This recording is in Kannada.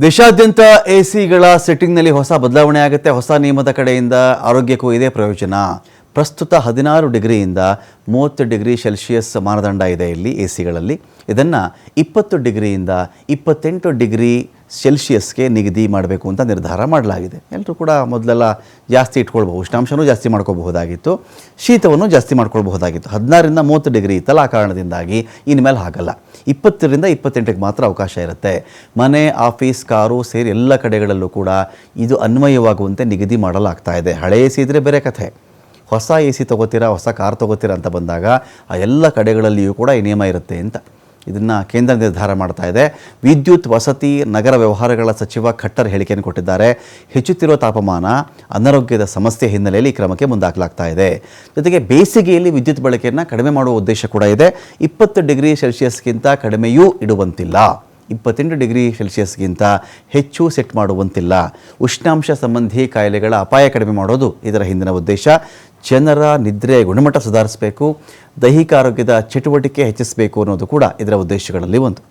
ದೇಶಾದ್ಯಂತ ಎಸಿಗಳ ಸೆಟ್ಟಿಂಗ್ನಲ್ಲಿ ಹೊಸ ಬದಲಾವಣೆ ಆಗುತ್ತೆ. ಹೊಸ ನಿಯಮದ ಕಡೆಯಿಂದ ಆರೋಗ್ಯಕ್ಕೂ ಇದೇ ಪ್ರಯೋಜನ. ಪ್ರಸ್ತುತ 16 ಡಿಗ್ರಿಯಿಂದ 30 ಡಿಗ್ರಿ ಸೆಲ್ಸಿಯಸ್ ಮಾನದಂಡ ಇದೆ ಇಲ್ಲಿ ಎಸಿಗಳಲ್ಲಿ. ಇದನ್ನು 20 ಡಿಗ್ರಿಯಿಂದ 28 ಡಿಗ್ರಿ ಸೆಲ್ಸಿಯಸ್ಗೆ ನಿಗದಿ ಮಾಡಬೇಕು ಅಂತ ನಿರ್ಧಾರ ಮಾಡಲಾಗಿದೆ. ಎಲ್ಲರೂ ಕೂಡ ಮೊದಲೆಲ್ಲ ಜಾಸ್ತಿ ಇಟ್ಕೊಳ್ಬಹುದು, ಉಷ್ಣಾಂಶನೂ ಜಾಸ್ತಿ ಮಾಡ್ಕೋಬಹುದಾಗಿತ್ತು, ಶೀತವನ್ನು ಜಾಸ್ತಿ ಮಾಡ್ಕೊಳ್ಬಹುದಾಗಿತ್ತು. 16ರಿಂದ 30 ಡಿಗ್ರಿ ಇತ್ತಲ್ಲ, ಆ ಕಾರಣದಿಂದಾಗಿ ಇನ್ಮೇಲೆ ಹಾಗಲ್ಲ. 20ರಿಂದ 28ಕ್ಕೆ ಮಾತ್ರ ಅವಕಾಶ ಇರುತ್ತೆ. ಮನೆ, ಆಫೀಸ್, ಕಾರು ಸೇರಿ ಎಲ್ಲ ಕಡೆಗಳಲ್ಲೂ ಕೂಡ ಇದು ಅನ್ವಯವಾಗುವಂತೆ ನಿಗದಿ ಮಾಡಲಾಗ್ತಾ ಇದೆ. ಹಳೆ ಎ ಸಿ ಇದ್ದರೆ ಬೇರೆ ಕಥೆ. ಹೊಸ ಎ ಸಿ ತೊಗೋತೀರಾ, ಹೊಸ ಕಾರ್ ತೊಗೋತೀರಾ ಅಂತ ಬಂದಾಗ ಆ ಎಲ್ಲ ಕಡೆಗಳಲ್ಲಿಯೂ ಕೂಡ ಈ ನಿಯಮ ಇರುತ್ತೆ ಅಂತ ಇದನ್ನು ಕೇಂದ್ರ ನಿರ್ಧಾರ ಮಾಡ್ತಾ ಇದೆ. ವಿದ್ಯುತ್, ವಸತಿ, ನಗರ ವ್ಯವಹಾರಗಳ ಸಚಿವ ಖಟ್ಟರ್ ಹೇಳಿಕೆಯನ್ನು ಕೊಟ್ಟಿದ್ದಾರೆ. ಹೆಚ್ಚುತ್ತಿರುವ ತಾಪಮಾನ, ಅನಾರೋಗ್ಯದ ಸಮಸ್ಯೆ ಹಿನ್ನೆಲೆಯಲ್ಲಿ ಈ ಕ್ರಮಕ್ಕೆ ಮುಂದಾಗಲಾಗ್ತಾ ಇದೆ. ಜೊತೆಗೆ ಬೇಸಿಗೆಯಲ್ಲಿ ವಿದ್ಯುತ್ ಬಳಕೆಯನ್ನು ಕಡಿಮೆ ಮಾಡುವ ಉದ್ದೇಶ ಕೂಡ ಇದೆ. 20 ಡಿಗ್ರಿ ಸೆಲ್ಸಿಯಸ್ಗಿಂತ ಕಡಿಮೆಯೂ ಇಡುವಂತಿಲ್ಲ, 28 ಡಿಗ್ರಿ ಸೆಲ್ಸಿಯಸ್ಗಿಂತ ಹೆಚ್ಚು ಸೆಟ್ ಮಾಡುವಂತಿಲ್ಲ. ಉಷ್ಣಾಂಶ ಸಂಬಂಧಿ ಕಾಯಿಲೆಗಳ ಅಪಾಯ ಕಡಿಮೆ ಮಾಡೋದು ಇದರ ಹಿಂದಿನ ಉದ್ದೇಶ. ಜನರ ನಿದ್ರೆ ಗುಣಮಟ್ಟ ಸುಧಾರಿಸಬೇಕು, ದೈಹಿಕ ಆರೋಗ್ಯದ ಚಟುವಟಿಕೆ ಹೆಚ್ಚಿಸಬೇಕು ಅನ್ನೋದು ಕೂಡ ಇದರ ಉದ್ದೇಶಗಳಲ್ಲಿ ಒಂದು.